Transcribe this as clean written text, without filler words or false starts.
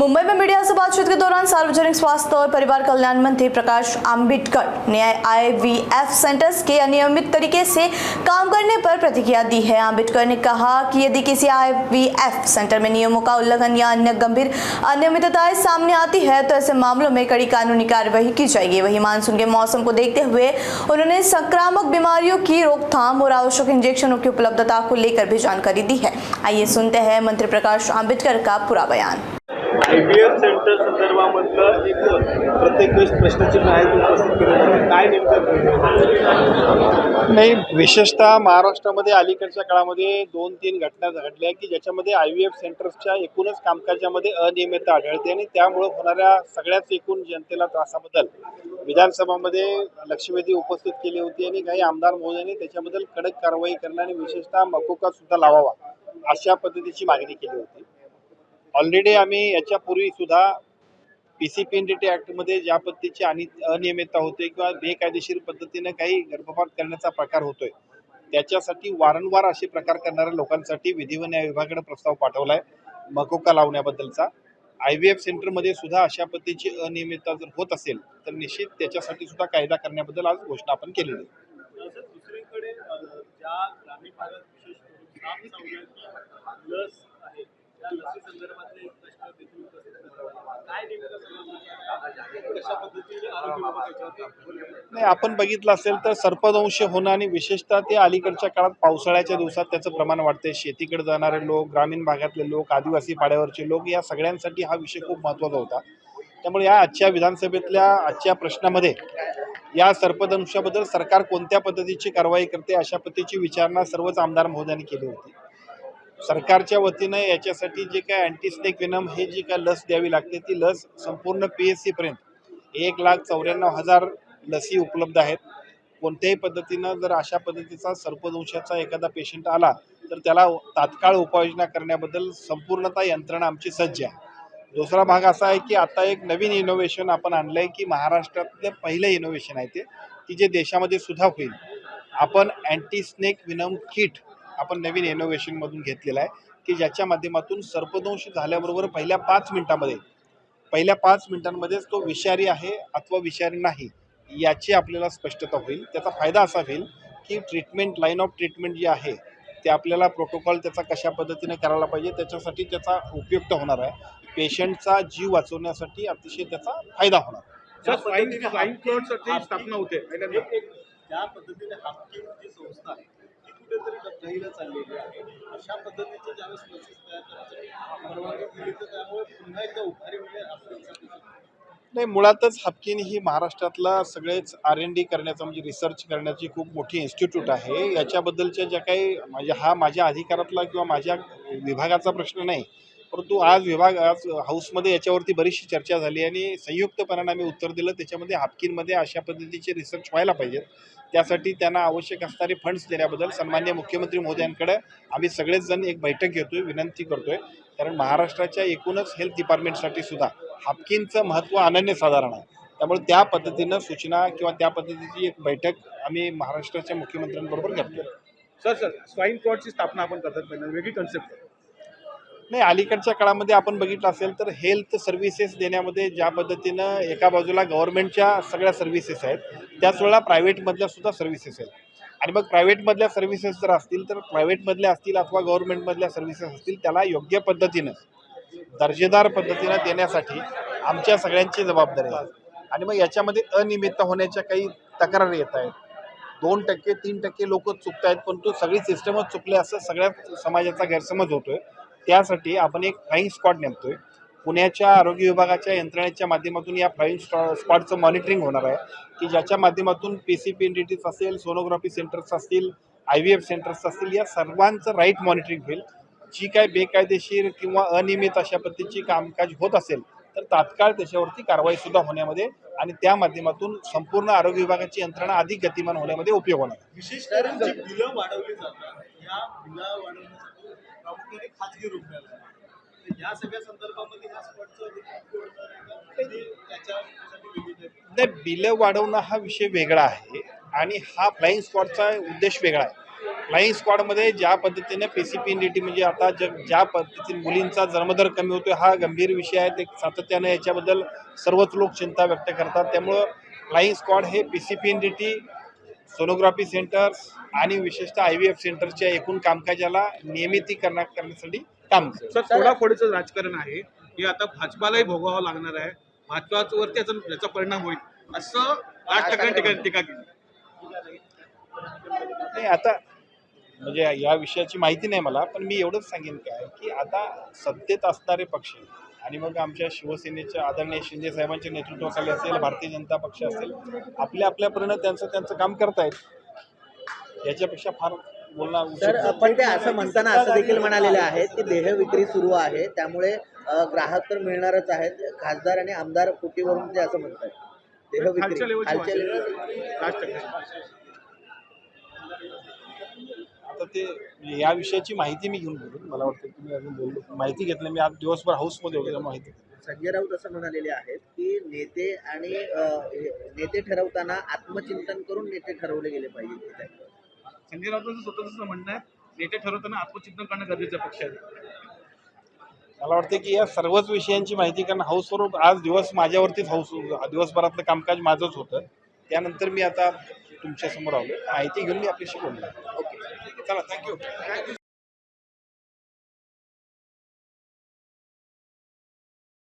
मुंबई में मीडिया से बातचीत के दौरान सार्वजनिक स्वास्थ्य और परिवार कल्याण मंत्री प्रकाश आंबेडकर ने आईवीएफ सेंटर्स के अनियमित तरीके से काम करने पर प्रतिक्रिया दी है। आंबेडकर ने कहा कि यदि किसी आईवीएफ सेंटर में नियमों का उल्लंघन या अन्य गंभीर अनियमितताएं सामने आती है तो ऐसे मामलों में कड़ी कानूनी कार्यवाही की जाएगी। वहीं मानसून के मौसम को देखते हुए उन्होंने संक्रामक बीमारियों की रोकथाम और आवश्यक इंजेक्शनों की उपलब्धता को लेकर भी जानकारी दी है। आइए सुनते हैं मंत्री प्रकाश आंबेडकर का पूरा बयान। आयव्हीएफ सेंटर संदर्भामधलं एक प्रत्येक वेळेस प्रश्नचिन्ह आहे ते उपस्थित केलं जातं। काय नेमकं नाही, विशेषतः महाराष्ट्रामध्ये अलीकडच्या काळामध्ये 2-3 घटना घडल्या की ज्याच्यामध्ये आयव्हीएफ सेंटर्सच्या एकूणच कामकाजामध्ये अनियमितता आढळते आणि त्यामुळे होणाऱ्या सगळ्याच एकूण जनतेला त्रासाबद्दल विधानसभामध्ये लक्षवेधी उपस्थित केली होती आणि काही आमदार महोदयांनी त्याच्याबद्दल कडक कारवाई करणं आणि विशेषतः मकोका सुद्धा लावावा अशा पद्धतीची मागणी केली होती। ऑलरेडी आम्ही याच्यापूर्वी सुद्धा पीसीपीएनडीटी ॲक्टमध्ये ज्या पद्धतीची अनियमितता होते किंवा बेकायदेशीर पद्धतीने काही गर्भपात करण्याचा प्रकार होतोय त्याच्यासाठी वारंवार असे प्रकार करणाऱ्या लोकांसाठी विधी व न्याय विभागाकडे प्रस्ताव पाठवलाय मकोका लावण्याबद्दलचा। आयव्हीएफ सेंटरमध्ये सुद्धा अशा पद्धतीची अनियमितता जर होत असेल तर निश्चित त्याच्यासाठी सुद्धा कायदा करण्याबद्दल आज घोषणा आपण केलेली आहे। दुसरीकडे ज्या ग्रामीण भागात विशेष करून साप चावण्याची लस आहे त्या लसी संदर्भातले प्रश्न देखील उपस्थित करतात। काय नेमकं कशा पद्धतीने आरोग्य विभागाच्या नाही, आपण बघितलं असेल तर सर्पदंश होणं आणि विशेषतः ते अलीकडच्या काळात पावसाळ्याच्या दिवसात त्याचं प्रमाण वाढते। शेतीकडे जाणारे लोक, ग्रामीण भागातले लोक, आदिवासी पाड्यावरचे लोक या सगळ्यांसाठी हा विषय खूप महत्त्वाचा होता। त्यामुळे या आजच्या विधानसभेतल्या आजच्या प्रश्नामध्ये या सर्पदंशाबद्दल सरकार कोणत्या पद्धतीची कारवाई करते अशा पद्धतीची विचारणा सर्वच आमदार महोदयांनी केली होती। सरकारच्या वतीनं याच्यासाठी जे काय अँटीस्नेक वेनम हे जी काय लस द्यावी लागते ती लस संपूर्ण पीएससी पर्यंत 1,94,000 लसी उपलब्ध आहेत। कोणत्याही पद्धतीनं जर अशा पद्धतीचा सर्पदंशाचा एखादा पेशंट आला तर त्याला तात्काळ उपाययोजना करण्याबद्दल संपूर्णतः यंत्रणा आमची सज्ज आहे। दुसरा भाग असा आहे की आता एक नवीन इनोव्हेशन आपण आणलंय की महाराष्ट्रातलं पहिलं इनोव्हेशन आहे ते की जे देशामध्ये सुद्धा होईल। आपण अँटीस्नेक वेनम किट आपण नवीन इनोव्हेशन मधून घेतलेला आहे की ज्याच्या माध्यमातून सर्पदंश झाल्याबरोबर पहिल्या 5 मिनिटांमध्येच तो विषारी आहे अथवा विषारी नाही याची आपल्याला स्पष्टता होईल। त्याचा फायदा असा होईल की ट्रीटमेंट लाईन ऑफ ट्रीटमेंट जी आहे ते आपल्याला प्रोटोकॉल त्याचा कशा पद्धतीने करायला पाहिजे त्याच्यासाठी त्याचा उपयुक्त होणार आहे। पेशंटचा जीव वाचवण्यासाठी अतिशय त्याचा फायदा होणार। स्वाईन फ्लूची स्थापना होते ज्या पद्धतीने हाफकिन जी संस्था आहे ती कुठेतरी डबघाईला चाललेली आहे। अशा पद्धतीचे ज्यावेळेस लसीस तयार करण्यासाठी परवानगी दिली तर त्यामुळे पुन्हा एकदा उभारी मिळेल असं नाही, मुळातच हाफकिन ही महाराष्ट्रातला सगळेच R&D करण्याचा म्हणजे रिसर्च करण्याची खूप मोठी इन्स्टिट्यूट आहे। याच्याबद्दलच्या ज्या काही माझ्या अधिकारातला किंवा माझ्या विभागाचा प्रश्न नाही, परंतु आज हाऊसमध्ये याच्यावरती बरीचशी चर्चा झाली आणि संयुक्तपणाने आम्ही उत्तर दिलं। त्याच्यामध्ये हाफकिनमध्ये अशा पद्धतीचे रिसर्च व्हायला पाहिजेत त्यासाठी त्यांना आवश्यक असणारे फंड्स देण्याबद्दल सन्माननीय मुख्यमंत्री महोदयांकडे आम्ही सगळेच जण एक बैठक घेतोय, विनंती करतोय। कारण महाराष्ट्राच्या एकूणच हेल्थ डिपार्टमेंटसाठी सुद्धा हाफकिनचं महत्त्व अनन्यसाधारण आहे। त्यामुळे त्या पद्धतीनं सूचना किंवा त्या पद्धतीची एक बैठक आम्ही महाराष्ट्राच्या मुख्यमंत्र्यांबरोबर घेतोय। सर स्वाईन फ्लूची स्थापना आपण करतात वेगळी कन्सेप्ट नाही, अलीकडच्या काळामध्ये आपण बघितलं असेल तर हेल्थ सर्व्हिसेस देण्यामध्ये ज्या पद्धतीनं एका बाजूला गव्हर्नमेंटच्या सगळ्या सर्व्हिसेस आहेत त्याच वेळेला प्रायव्हेटमधल्या सुद्धा सर्व्हिसेस आहेत आणि मग प्रायव्हेटमधल्या सर्व्हिसेस जर असतील तर प्रायव्हेटमधल्या असतील अथवा गव्हर्नमेंटमधल्या सर्व्हिसेस असतील त्याला योग्य पद्धतीनं दर्जेदार पद्धतीनं देण्यासाठी आमच्या सगळ्यांची जबाबदारी आहे। आणि मग याच्यामध्ये अनियमितता होण्याच्या काही तक्रारी येत आहेत। 2%, 3% लोक चुकत आहेत परंतु सगळी सिस्टमच चुकले असं सगळ्या समाजाचा गैरसमज होतोय। त्यासाठी आपण एक फ्लाइंग स्क्वॉड नेमतोय। पुण्याच्या आरोग्य विभागाच्या यंत्रणेच्या माध्यमातून या फ्लाइंग स्क्वॉडचं मॉनिटरिंग होणार आहे की ज्याच्या माध्यमातून पीसीपीएनडीटीज असेल, सोनोग्राफी सेंटर्स असतील, आयव्हीएफ सेंटर्स असतील या सर्वांचं राईट मॉनिटरिंग होईल। जी काय बेकायदेशीर किंवा अनियमित अशा पद्धतीची कामकाज होत असेल तर तात्काळ त्याच्यावरती कारवाई सुद्धा होण्यामध्ये आणि त्या माध्यमातून संपूर्ण आरोग्य विभागाची यंत्रणा अधिक गतिमान होण्यामध्ये उपयोग होणार। विशेष करून जी बिलं वाढवली जातात या बिलं वाढवण्यासाठी प्रामुख्याने खाजगी रुग्णालय या सगळ्या संदर्भामध्ये ह्या स्पॉटचं बिलं वाढवणं हा विषय वेगळा आहे आणि हा फ्लाइंग स्क्वॉडचा उद्देश वेगळा आहे। फ्लाईंग स्क्वॉडमध्ये ज्या पद्धतीने PCPNDT म्हणजे आता ज्या पद्धतीने मुलींचा जन्मदर कमी होतोय हा गंभीर विषय आहे. ते सातत्याने याच्याबद्दल सर्वच लोक चिंता व्यक्त करतात. त्यामुळं फ्लाईंग स्क्वॉड हे PCPNDT, सोनोग्राफी सेंटर्स आणि विशेषतः IVF सेंटरच्या एकूण कामकाजाला करण्यासाठी काम करतं. सर फोडाफोडीचं राजकारण आहे हे आता भाजपालाही भोगावं लागणार आहे. भाजपावरती याचा परिणाम होईल असं राज ठाकरे टीका केली. नाही आता म्हणजे या विषयाची माहिती नाही मला, पण मी एवढंच सांगेन काय की आता सत्तेत असणारे पक्ष आणि मग आमच्या शिवसेनेच्या आदरणीय शिंदे साहेबांच्या नेतृत्वाखाली असेल, भारतीय जनता पक्ष असेल, आपल्यापरीनं त्यांचं काम करतायत. याच्यापेक्षा फार बोलणं उचित सर नाही. पण ते असं म्हणताना असं देखील म्हणालेले आहेत की देह विक्री सुरू आहे, त्यामुळे ग्राहक तर मिळणारच आहेत. खासदार आणि आमदार फुटीवरून ते असं म्हणतात देह खालच्या विक्री लेवलची खालच्या भाषा. level- राज ठाकरे आता ते म्हणजे या विषयाची माहिती मी घेऊन बोलू. मला वाटतं तुम्ही अजून बोललो माहिती घेतली. मी आज दिवसभर हाऊसमध्ये होतो त्यामुळे माहिती. संजय राऊत असं म्हणालेले आहेत की नेते ठरवताना आत्मचिंतन करून नेते ठरवले गेले पाहिजे. संजय राऊतांचं स्वतःच म्हणणं आहे नेते ठरवताना आत्मचिंतन करणं गरजेचं आहे पक्षाने. मला वाटतं की या सर्वच विषयांची माहिती कारण हाऊसवर आज दिवसभरातलं कामकाज माझंच होतं. त्यानंतर मी आता तुमच्यासमोर आलो. माहिती घेऊन मी आपल्याशी बोललो. ओके चला थँक्यू.